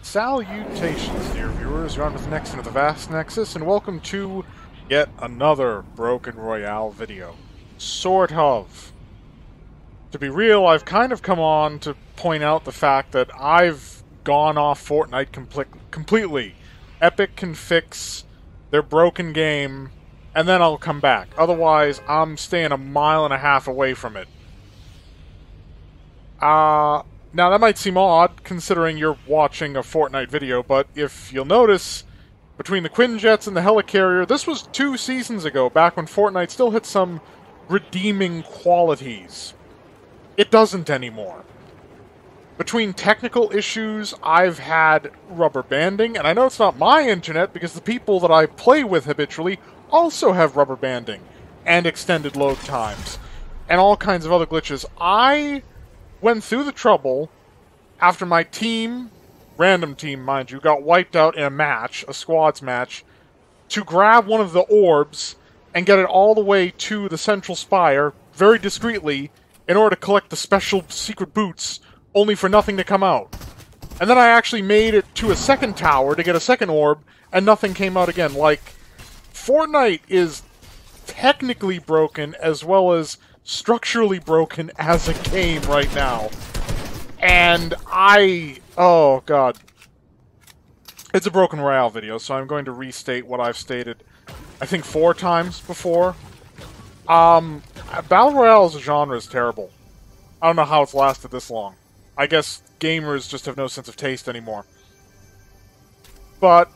Salutations, dear viewers. You're on with Nexon of the Vast Nexus, and welcome to yet another Broken Royale video. Sort of. To be real, I've kind of come on to point out the fact that I've gone off Fortnite completely. Epic can fix their broken game, and then I'll come back. Otherwise, I'm staying a mile and a half away from it. Now, that might seem odd, considering you're watching a Fortnite video, but if you'll notice, between the Quinjets and the Helicarrier, this was 2 seasons ago, back when Fortnite still had some redeeming qualities. It doesn't anymore. Between technical issues, I've had rubber banding, and I know it's not my internet, because the people that I play with habitually also have rubber banding, and extended load times, and all kinds of other glitches. I went through the trouble after my team, random team mind you, got wiped out in a match, a squads match, to grab one of the orbs and get it all the way to the central spire, very discreetly, in order to collect the special secret boots, only for nothing to come out. And then I actually made it to a second tower to get a second orb, and nothing came out again. Like, Fortnite is technically broken as well as structurally broken as a game right now. And oh god. It's a Broken Royale video, so I'm going to restate what I've stated, I think 4 times before. Battle Royale as a genre is terrible. I don't know how it's lasted this long. I guess gamers just have no sense of taste anymore. But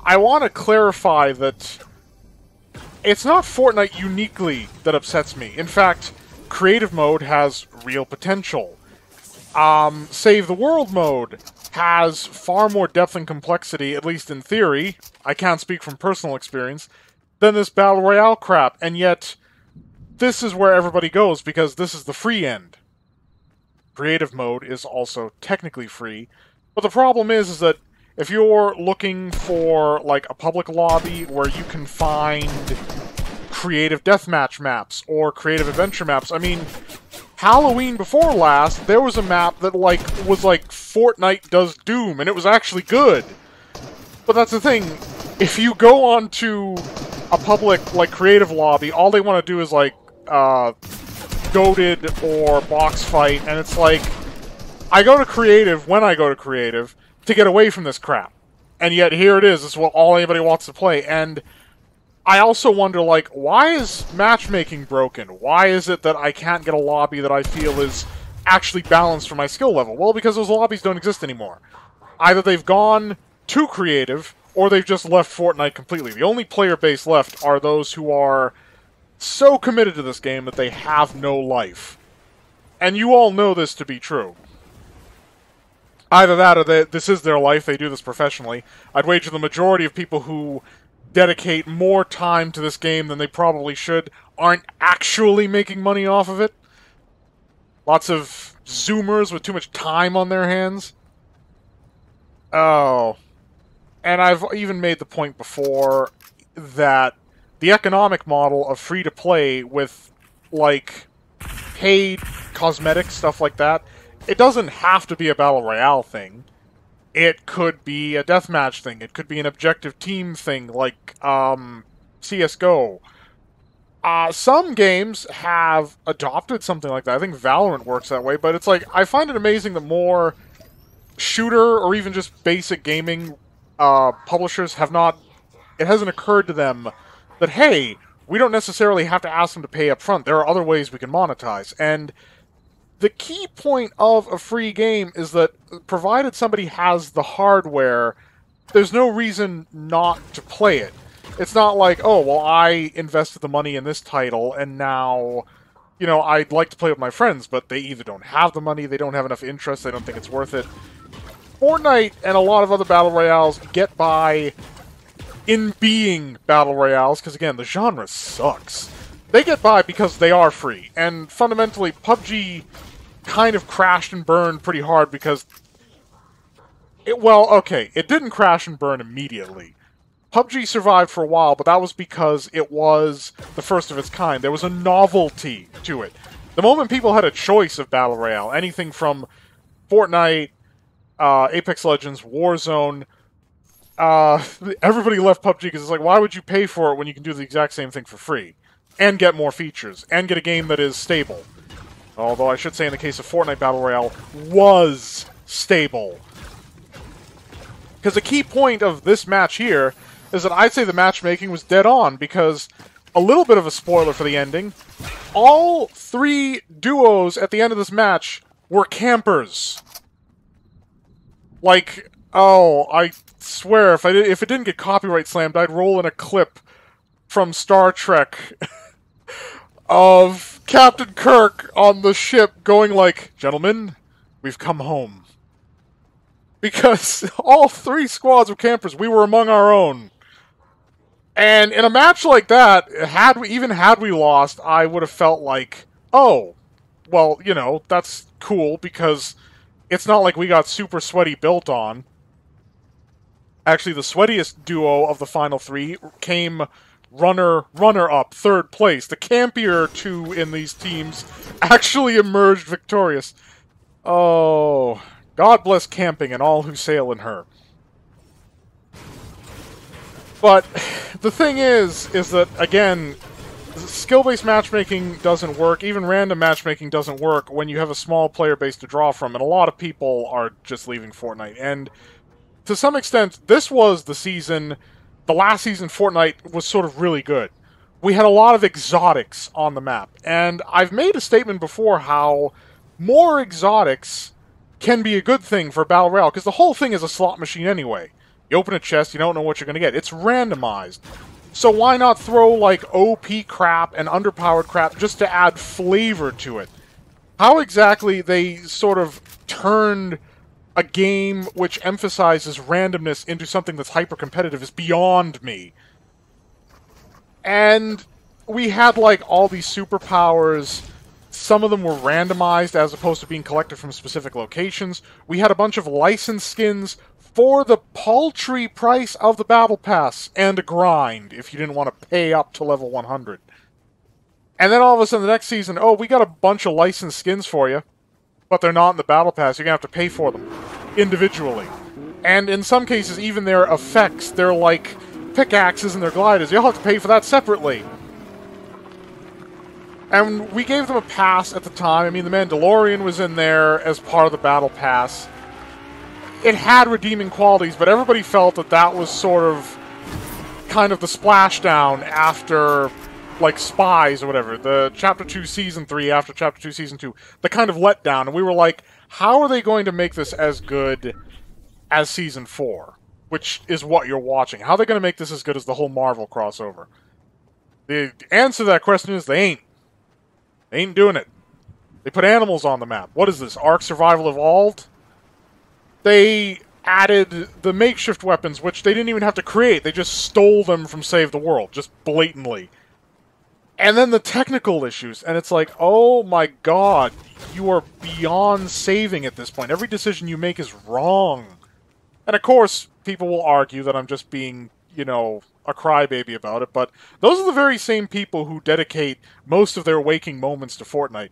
I want to clarify that it's not Fortnite uniquely that upsets me. In fact, creative mode has real potential. Save the World mode has far more depth and complexity, at least in theory, I can't speak from personal experience, than this Battle Royale crap, and yet this is where everybody goes, because this is the free end. Creative mode is also technically free, but the problem is that if you're looking for, like, a public lobby where you can find creative deathmatch maps or creative adventure maps, I mean, Halloween before last, there was a map that, was like Fortnite does Doom, and it was actually good. But that's the thing, if you go onto a public, creative lobby, all they want to do is, goated or box fight, and it's like, I go to creative when I go to creative to get away from this crap. And yet here it is, it's what all anybody wants to play, and I also wonder, why is matchmaking broken? Why is it that I can't get a lobby that I feel is actually balanced for my skill level? Well, because those lobbies don't exist anymore. Either they've gone to creative, or they've just left Fortnite completely. The only player base left are those who are so committed to this game that they have no life. And you all know this to be true. Either that or this is their life, they do this professionally. I'd wager the majority of people who dedicate more time to this game than they probably should aren't actually making money off of it. Lots of Zoomers with too much time on their hands. Oh. And I've even made the point before that the economic model of free-to-play with, paid cosmetic stuff like that, it doesn't have to be a Battle Royale thing. It could be a deathmatch thing. It could be an objective team thing, like, CSGO. Some games have adopted something like that. I think Valorant works that way, but it's like, I find it amazing that more shooter or even just basic gaming publishers have not... It hasn't occurred to them that, hey, we don't necessarily have to ask them to pay up front. There are other ways we can monetize. And the key point of a free game is that, provided somebody has the hardware, there's no reason not to play it. It's not like, oh, well, I invested the money in this title, and now, I'd like to play with my friends, but they either don't have the money, they don't have enough interest, they don't think it's worth it. Fortnite and a lot of other Battle Royales get by in being Battle Royales, because, again, the genre sucks. They get by because they are free, and fundamentally, PUBG kind of crashed and burned pretty hard because it didn't crash and burn immediately. PUBG survived for a while, but that was because it was the first of its kind. There was a novelty to it. The moment people had a choice of Battle Royale, anything from Fortnite Apex Legends, Warzone, everybody left PUBG because it's like, why would you pay for it when you can do the exact same thing for free? And get more features, and get a game that is stable. Although I should say in the case of Fortnite Battle Royale, was stable. Because the key point of this match here is that I'd say the matchmaking was dead on, because, a little bit of a spoiler for the ending, all 3 duos at the end of this match were campers. Like, oh, I swear, if it didn't get copyright slammed, I'd roll in a clip from Star Trek of Captain Kirk on the ship going like, "Gentlemen, we've come home." Because all 3 squads were campers. We were among our own. And in a match like that, had we lost, I would have felt like, oh, well, you know, that's cool, because it's not like we got super sweaty built on. Actually, the sweatiest duo of the final 3 came runner-up, 3rd place. The campier 2 in these teams actually emerged victorious. Oh, God bless camping and all who sail in her. But the thing is that, again, skill-based matchmaking doesn't work. Even random matchmaking doesn't work when you have a small player base to draw from, and a lot of people are just leaving Fortnite. And to some extent, this was the season, the last season Fortnite was sort of really good. We had a lot of exotics on the map, and I've made a statement before how more exotics can be a good thing for Battle Royale, because the whole thing is a slot machine anyway. You open a chest, you don't know what you're going to get. It's randomized. So why not throw, like, OP crap and underpowered crap just to add flavor to it? How exactly they sort of turned a game which emphasizes randomness into something that's hyper-competitive is beyond me. And we had, like, all these superpowers. Some of them were randomized as opposed to being collected from specific locations. We had a bunch of licensed skins for the paltry price of the Battle Pass and a grind if you didn't want to pay up to level 100. And then all of a sudden the next season, oh, we got a bunch of licensed skins for you, but they're not in the Battle Pass. You're going to have to pay for them individually. And in some cases, even their effects, they're like pickaxes and their gliders. You'll have to pay for that separately. And we gave them a pass at the time. I mean, the Mandalorian was in there as part of the Battle Pass. It had redeeming qualities, but everybody felt that that was sort of kind of the splashdown after, like, Spies or whatever. The Chapter 2 Season 3 after Chapter 2 Season 2. The kind of letdown. And we were like, how are they going to make this as good as Season 4? Which is what you're watching. How are they going to make this as good as the whole Marvel crossover? The answer to that question is they ain't. They ain't doing it. They put animals on the map. What is this? Ark Survival Evolved? They added the makeshift weapons, which they didn't even have to create. They just stole them from Save the World, just blatantly. And then the technical issues, and it's like, oh my god, you are beyond saving at this point. Every decision you make is wrong. And of course, people will argue that I'm just being, you know, a crybaby about it, but those are the very same people who dedicate most of their waking moments to Fortnite.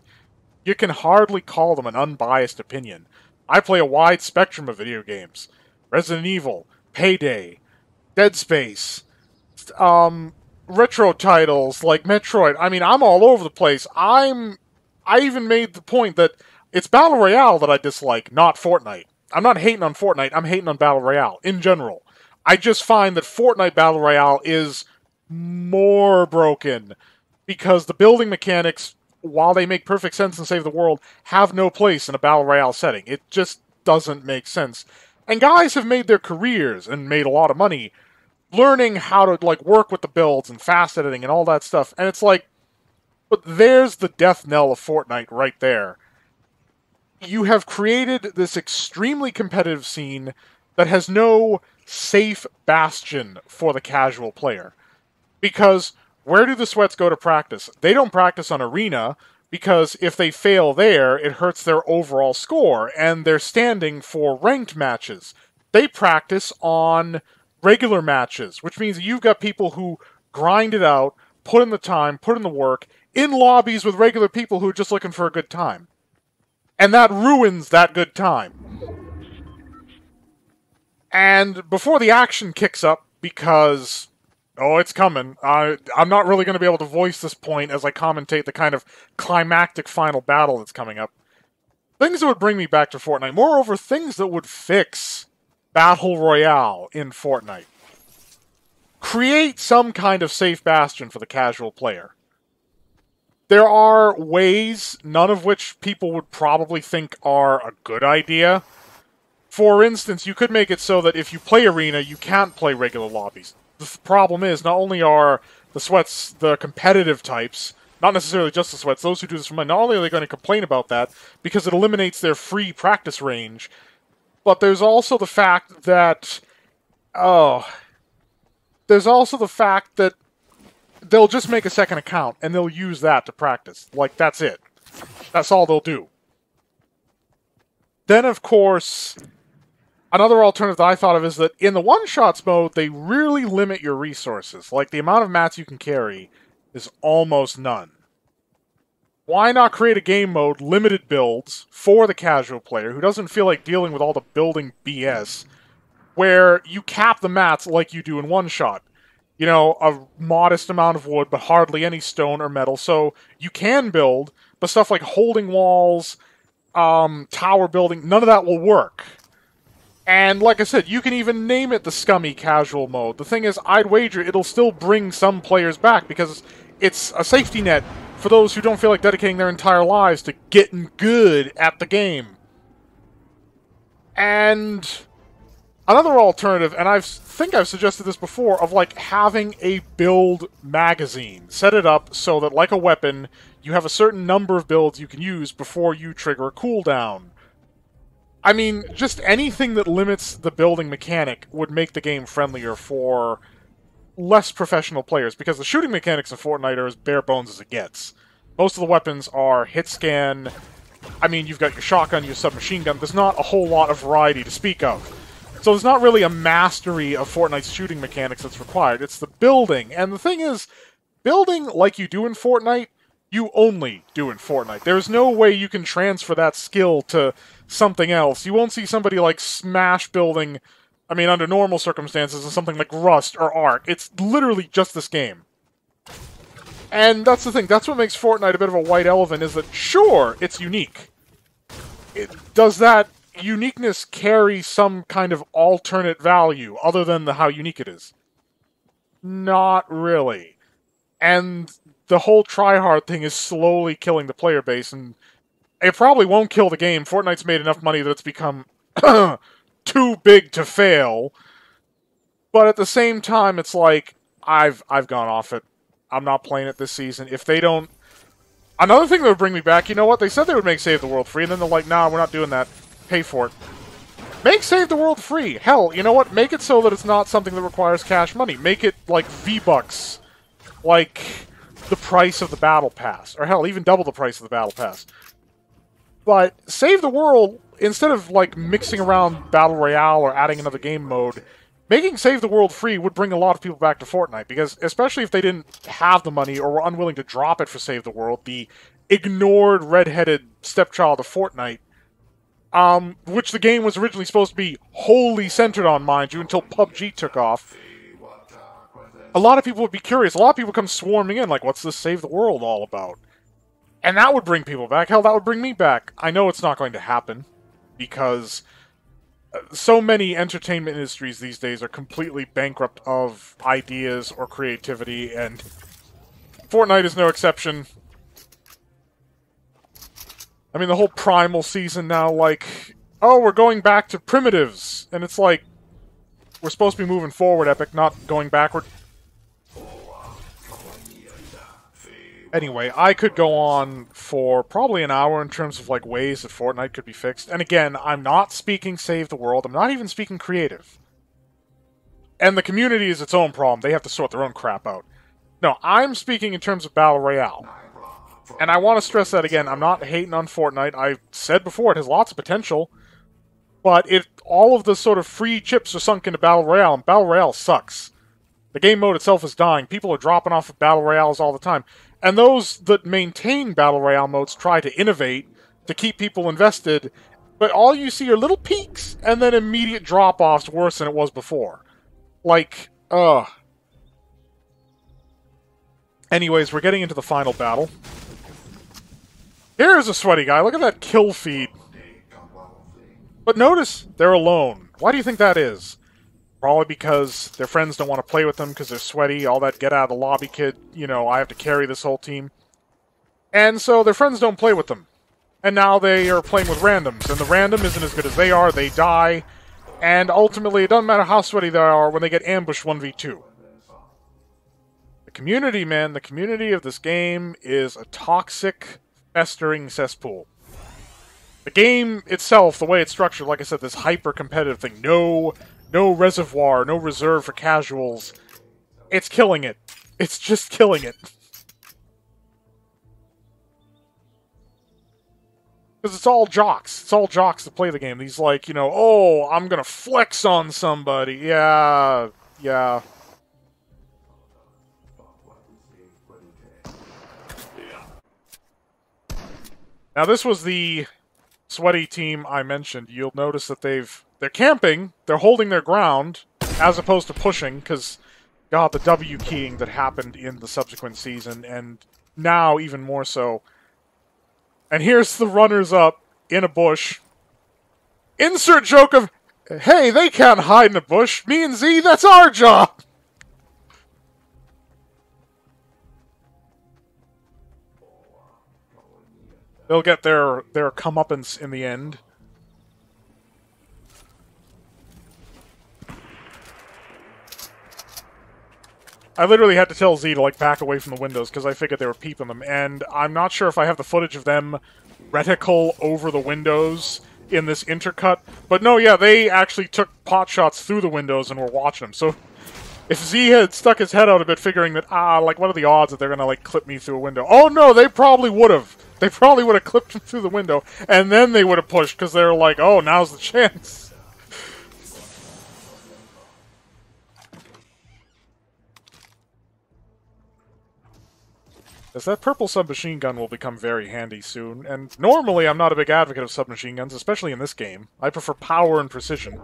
You can hardly call them an unbiased opinion. I play a wide spectrum of video games. Resident Evil, Payday, Dead Space, retro titles like Metroid. I mean, I'm all over the place. I even made the point that it's Battle Royale that I dislike, not Fortnite. I'm not hating on Fortnite, I'm hating on Battle Royale, in general. I just find that Fortnite Battle Royale is more broken, because the building mechanics, while they make perfect sense and save the world, have no place in a Battle Royale setting. It just doesn't make sense. And guys have made their careers, and made a lot of money, learning how to, like, work with the builds, and fast editing, and all that stuff. And it's like, but there's the death knell of Fortnite right there. You have created this extremely competitive scene that has no safe bastion for the casual player. Because where do the sweats go to practice? They don't practice on Arena, because if they fail there, it hurts their overall score, and they're standing for ranked matches. They practice on regular matches, which means you've got people who grind it out, put in the time, put in the work, in lobbies with regular people who are just looking for a good time. And that ruins that good time. And before the action kicks up, because, oh, it's coming, I'm not really going to be able to voice this point as I commentate the kind of climactic final battle that's coming up. Things that would bring me back to Fortnite. Moreover, things that would fix Battle Royale in Fortnite. Create some kind of safe bastion for the casual player. There are ways, none of which people would probably think are a good idea. For instance, you could make it so that if you play Arena, you can't play regular lobbies. The problem is, not only are the Sweats the competitive types, not necessarily just the Sweats, those who do this for money, not only are they going to complain about that, because it eliminates their free practice range, but there's also the fact that... there's also the fact that they'll just make a second account, and they'll use that to practice. Like, that's it. That's all they'll do. Then, of course, another alternative that I thought of is that in the one-shots mode, they really limit your resources. Like, the amount of mats you can carry is almost none. Why not create a game mode, limited builds, for the casual player who doesn't feel like dealing with all the building BS, where you cap the mats like you do in one-shot. You know, a modest amount of wood, but hardly any stone or metal, so you can build, but stuff like holding walls, tower building, none of that will work. And like I said, you can even name it the scummy casual mode. The thing is, I'd wager it'll still bring some players back, because it's a safety net for those who don't feel like dedicating their entire lives to getting good at the game. And another alternative, and I think I've suggested this before, of like having a build magazine. Set it up so that, like a weapon, you have a certain number of builds you can use before you trigger a cooldown. I mean, just anything that limits the building mechanic would make the game friendlier for less professional players, because the shooting mechanics in Fortnite are as bare bones as it gets. Most of the weapons are hit scan. I mean, you've got your shotgun, your submachine gun. There's not a whole lot of variety to speak of. So there's not really a mastery of Fortnite's shooting mechanics that's required. It's the building. And the thing is, building like you do in Fortnite, you only do in Fortnite. There's no way you can transfer that skill to something else. You won't see somebody like Smash building, I mean, under normal circumstances, in something like Rust or Ark. It's literally just this game. And that's the thing. That's what makes Fortnite a bit of a white elephant, is that, sure, it's unique. Does that uniqueness carry some kind of alternate value, other than how unique it is? Not really. And the whole tryhard thing is slowly killing the player base, and it probably won't kill the game. Fortnite's made enough money that it's become too big to fail. But at the same time, it's like, I've gone off it. I'm not playing it this season. If they don't... Another thing that would bring me back, you know what? They said they would make Save the World free, and then they're like, nah, we're not doing that. Pay for it. Make Save the World free. Hell, you know what? Make it so that it's not something that requires cash money. Make it like V-Bucks. Like the price of the Battle Pass. Or hell, even double the price of the Battle Pass. But Save the World, instead of like mixing around Battle Royale or adding another game mode, making Save the World free would bring a lot of people back to Fortnite, because especially if they didn't have the money or were unwilling to drop it for Save the World, the ignored red-headed stepchild of Fortnite, which the game was originally supposed to be wholly centered on, mind you, until PUBG took off. A lot of people would be curious. A lot of people come swarming in, like, what's this Save the World all about? And that would bring people back. Hell, that would bring me back. I know it's not going to happen, because so many entertainment industries these days are completely bankrupt of ideas or creativity, and Fortnite is no exception. I mean, the whole Primal season now, like, oh, we're going back to primitives, and it's like, we're supposed to be moving forward, Epic, not going backward. Anyway, I could go on for probably an hour in terms of, like, ways that Fortnite could be fixed. And again, I'm not speaking Save the World. I'm not even speaking creative. And the community is its own problem. They have to sort their own crap out. No, I'm speaking in terms of Battle Royale. And I want to stress that again. I'm not hating on Fortnite. I said before, it has lots of potential. But all of the sort of free chips are sunk into Battle Royale, and Battle Royale sucks. The game mode itself is dying. People are dropping off of Battle Royales all the time. And those that maintain Battle Royale modes try to innovate to keep people invested, but all you see are little peaks and then immediate drop-offs worse than it was before. Like, ugh. Anyways, we're getting into the final battle. Here's a sweaty guy. Look at that kill feed. But notice, they're alone. Why do you think that is? Probably because their friends don't want to play with them because they're sweaty. All that get-out-of-the-lobby kid, you know, I have to carry this whole team. And so their friends don't play with them. And now they are playing with randoms. And the random isn't as good as they are. They die. And ultimately, it doesn't matter how sweaty they are when they get ambushed 1v2. The community, man, the community of this game is a toxic, festering cesspool. The game itself, the way it's structured, like I said, this hyper-competitive thing. No reservoir, no reserve for casuals. It's killing it. It's just killing it. Because it's all jocks. It's all jocks that play the game. These, like, you know, oh, I'm gonna flex on somebody. Yeah. Now, this was the sweaty team I mentioned. You'll notice that they're camping, they're holding their ground, as opposed to pushing, because, God, the W keying that happened in the subsequent season, and now even more so. And here's the runners-up in a bush. Insert joke of, hey, they can't hide in a bush. Me and Z, that's our job! They'll get their comeuppance in the end. I literally had to tell Z to, like, back away from the windows because I figured they were peeping them, and I'm not sure if I have the footage of them reticle over the windows in this intercut, but no, yeah, they actually took pot shots through the windows and were watching them, so if Z had stuck his head out a bit figuring that, like, what are the odds that they're gonna, like, clip me through a window? Oh no, they probably would have. They probably would have clipped him through the window, and then they would have pushed, because they were like, oh, now's the chance. As that purple submachine gun will become very handy soon, and normally I'm not a big advocate of submachine guns, especially in this game. I prefer power and precision.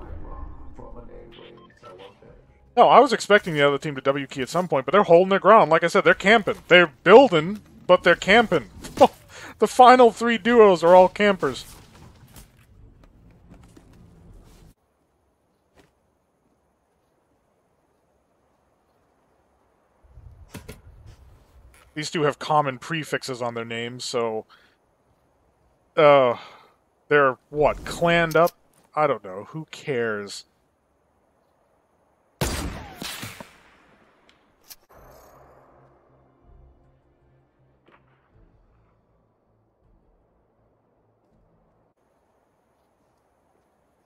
No, I was expecting the other team to W key at some point, but they're holding their ground. Like I said, they're camping. They're building, but they're camping. The final 3 duos are all campers. These two have common prefixes on their names, so... they're, what, clanned up? I don't know. Who cares?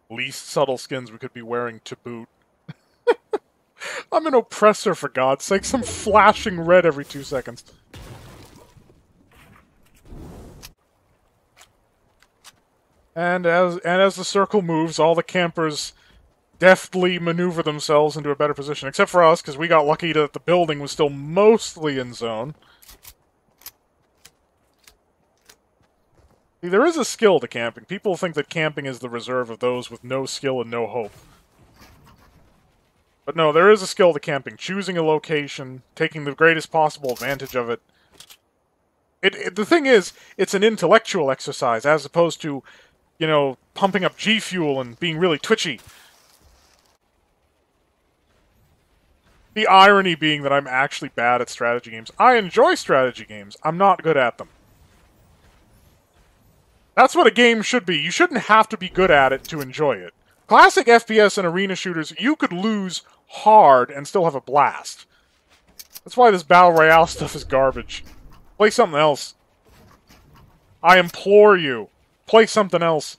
Least subtle skins we could be wearing to boot. I'm an oppressor, for God's sake. Some flashing red every 2 seconds. And as the circle moves, all the campers deftly maneuver themselves into a better position. Except for us, because we got lucky that the building was still mostly in zone. See, there is a skill to camping. People think that camping is the reserve of those with no skill and no hope. But no, there is a skill to camping. Choosing a location, taking the greatest possible advantage of it. The thing is, it's an intellectual exercise, as opposed to, you know, pumping up G Fuel and being really twitchy. The irony being that I'm actually bad at strategy games. I enjoy strategy games. I'm not good at them. That's what a game should be. You shouldn't have to be good at it to enjoy it. Classic FPS and arena shooters, you could lose hard and still have a blast. That's why this Battle Royale stuff is garbage. Play something else. I implore you. Play something else.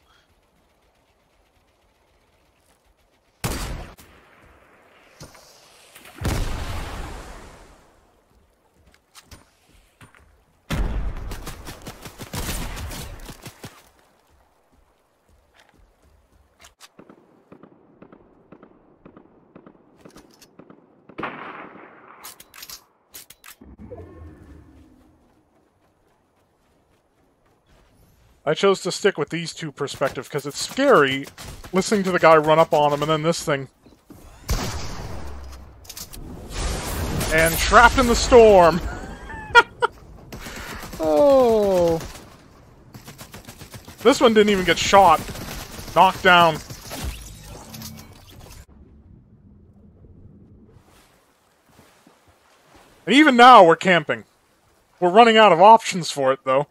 I chose to stick with these two perspectives because it's scary listening to the guy run up on him and then this thing. And trapped in the storm. Oh. This one didn't even get shot. Knocked down. And even now, we're camping. We're running out of options for it, though.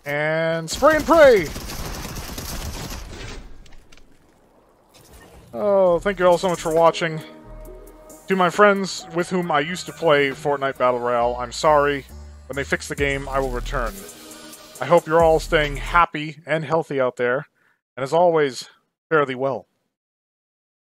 And spray and pray! Oh, thank you all so much for watching. To my friends with whom I used to play Fortnite Battle Royale, I'm sorry. When they fix the game, I will return. I hope you're all staying happy and healthy out there. And as always, fare thee well.